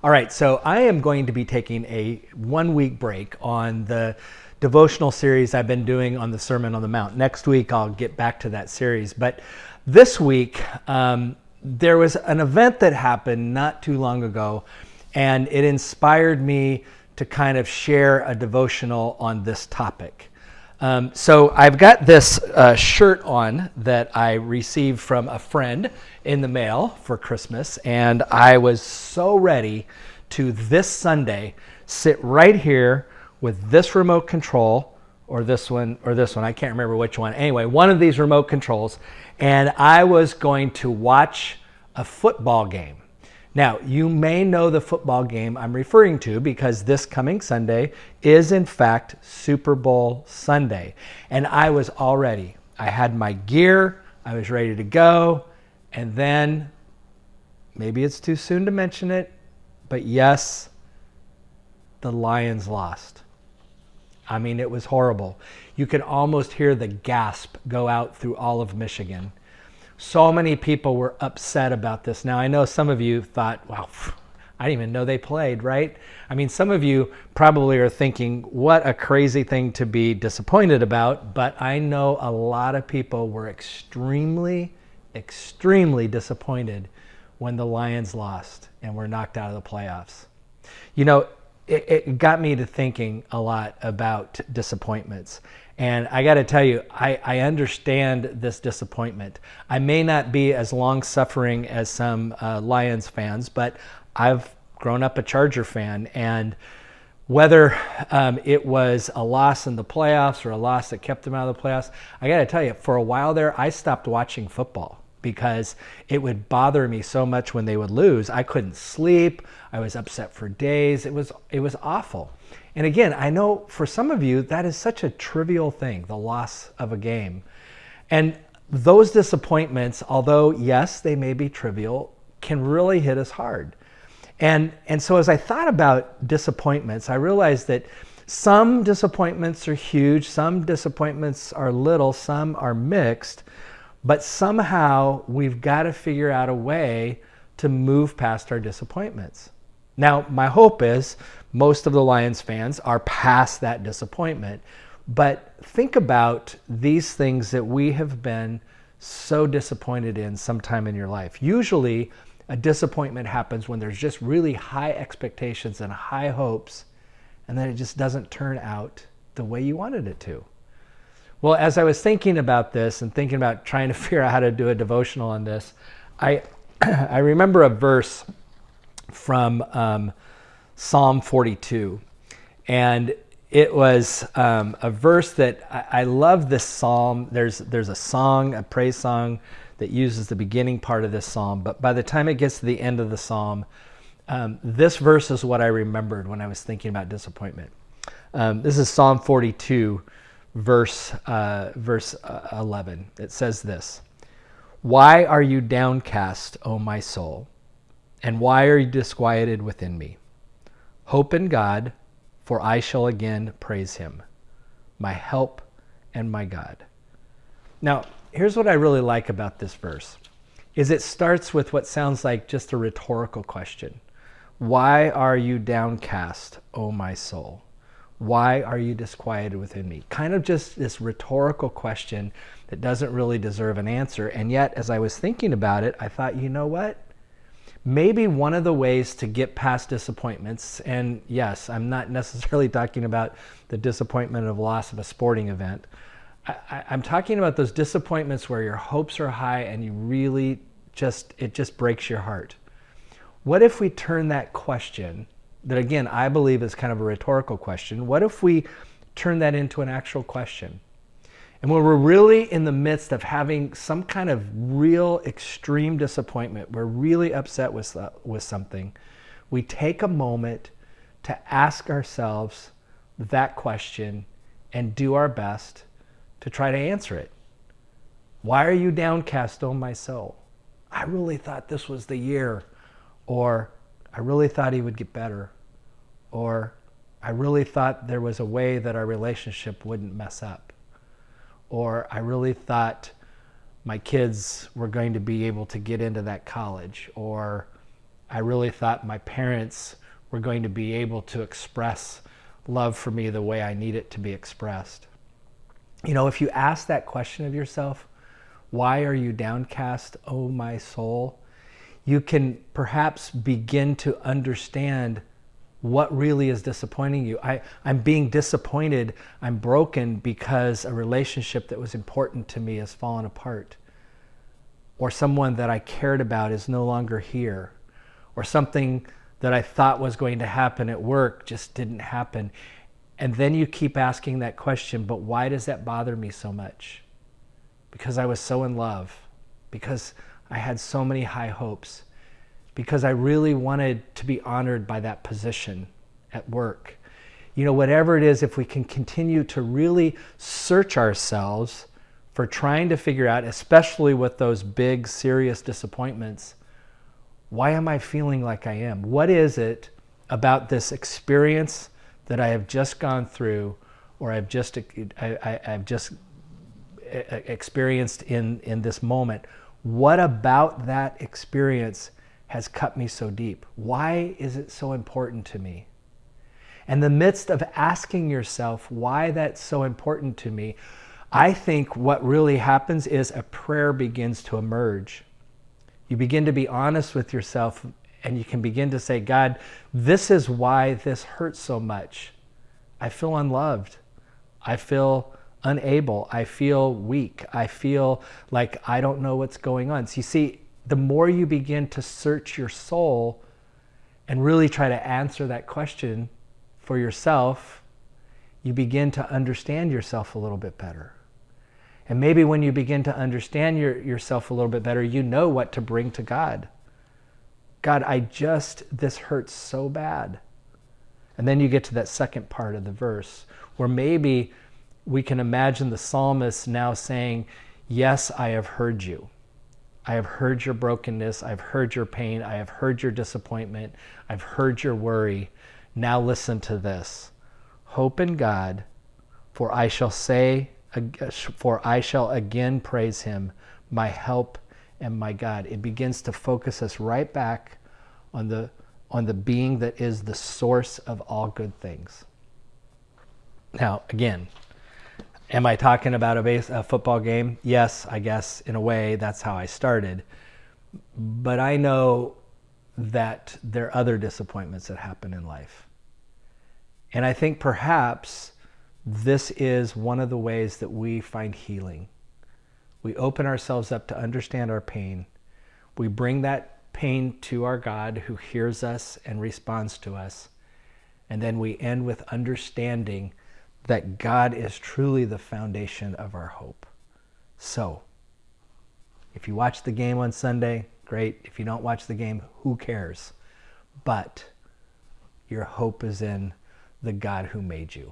All right, so I am going to be taking a 1 week break on the devotional series I've been doing on the Sermon on the Mount. Next week, I'll get back to that series. But this week, there was an event that happened not too long ago, and it inspired me to kind of share a devotional on this topic. So I've got this shirt on that I received from a friend in the mail for Christmas, and I was so ready to this Sunday sit right here with this remote control, or this one, I can't remember which one. Anyway, one of these remote controls, and I was going to watch a football game. Now, you may know the football game I'm referring to because this coming Sunday is, in fact, Super Bowl Sunday. And I was all ready. I had my gear. I was ready to go. And then, maybe it's too soon to mention it, but yes, the Lions lost. I mean, it was horrible. You could almost hear the gasp go out through all of Michigan. So many people were upset about this. Now, I know some of you thought, well, I didn't even know they played, right? I mean, some of you probably are thinking, what a crazy thing to be disappointed about. But I know a lot of people were extremely, extremely disappointed when the Lions lost and were knocked out of the playoffs. You know, it got me to thinking a lot about disappointments. And I got to tell you, I understand this disappointment. I may not be as long-suffering as some Lions fans, but I've grown up a Charger fan. And whether it was a loss in the playoffs or a loss that kept them out of the playoffs, I got to tell you, for a while there, I stopped watching football because it would bother me so much when they would lose. I couldn't sleep. I was upset for days. It was awful. And again, I know for some of you, that is such a trivial thing, the loss of a game. And those disappointments, although yes, they may be trivial, can really hit us hard. And so as I thought about disappointments, I realized that some disappointments are huge, some disappointments are little, some are mixed, but somehow we've got to figure out a way to move past our disappointments. Now, my hope is most of the Lions fans are past that disappointment, but think about these things that we have been so disappointed in sometime in your life. Usually, a disappointment happens when there's just really high expectations and high hopes, and then it just doesn't turn out the way you wanted it to. Well, as I was thinking about this and thinking about trying to figure out how to do a devotional on this, I remember a verse from Psalm 42. And it was a verse that I love this psalm. There's a song, a praise song that uses the beginning part of this psalm. But by the time it gets to the end of the psalm, this verse is what I remembered when I was thinking about disappointment. This is Psalm 42, verse 11. It says this: "Why are you downcast, O my soul? And why are you disquieted within me? Hope in God, for I shall again praise him, my help and my God." Now, here's what I really like about this verse, is it starts with what sounds like just a rhetorical question. Why are you downcast, O my soul? Why are you disquieted within me? Kind of just this rhetorical question that doesn't really deserve an answer. And yet, as I was thinking about it, I thought, you know what? Maybe one of the ways to get past disappointments, and yes, I'm not necessarily talking about the disappointment of loss of a sporting event. I'm talking about those disappointments where your hopes are high and you really it just breaks your heart. What if we turn that question, that again, I believe is kind of a rhetorical question, what if we turn that into an actual question? And when we're really in the midst of having some kind of real extreme disappointment, we're really upset with something, we take a moment to ask ourselves that question and do our best to try to answer it. Why are you downcast, O my soul? I really thought this was the year. Or I really thought he would get better. Or I really thought there was a way that our relationship wouldn't mess up. Or I really thought my kids were going to be able to get into that college. Or I really thought my parents were going to be able to express love for me the way I need it to be expressed. You know, if you ask that question of yourself, why are you downcast, O my soul? You can perhaps begin to understand what really is disappointing you. I'm being disappointed. I'm broken because a relationship that was important to me has fallen apart. Or someone that I cared about is no longer here. Or something that I thought was going to happen at work just didn't happen. And then you keep asking that question, but why does that bother me so much? Because I was so in love. Because I had so many high hopes. Because I really wanted to be honored by that position at work. You know, whatever it is, if we can continue to really search ourselves for trying to figure out, especially with those big, serious disappointments, why am I feeling like I am? What is it about this experience that I have just gone through, or I've just experienced in this moment? What about that experience has cut me so deep? Why is it so important to me? In the midst of asking yourself why that's so important to me, I think what really happens is a prayer begins to emerge. You begin to be honest with yourself, and you can begin to say, God, this is why this hurts so much. I feel unloved. I feel unable. I feel weak. I feel like I don't know what's going on. So you see, the more you begin to search your soul and really try to answer that question for yourself, you begin to understand yourself a little bit better. And maybe when you begin to understand yourself a little bit better, you know what to bring to God. God, this hurts so bad. And then you get to that second part of the verse where maybe we can imagine the psalmist now saying, yes, I have heard you. I have heard your brokenness. I've heard your pain. I have heard your disappointment. I've heard your worry. Now listen to this. Hope in God, for I shall again praise him, my help and my God. It begins to focus us right back on the being that is the source of all good things. Now, again, am I talking about a football game? Yes, I guess in a way that's how I started. But I know that there are other disappointments that happen in life. And I think perhaps this is one of the ways that we find healing. We open ourselves up to understand our pain. We bring that pain to our God who hears us and responds to us. And then we end with understanding that God is truly the foundation of our hope. So, if you watch the game on Sunday, great. If you don't watch the game, who cares? But your hope is in the God who made you.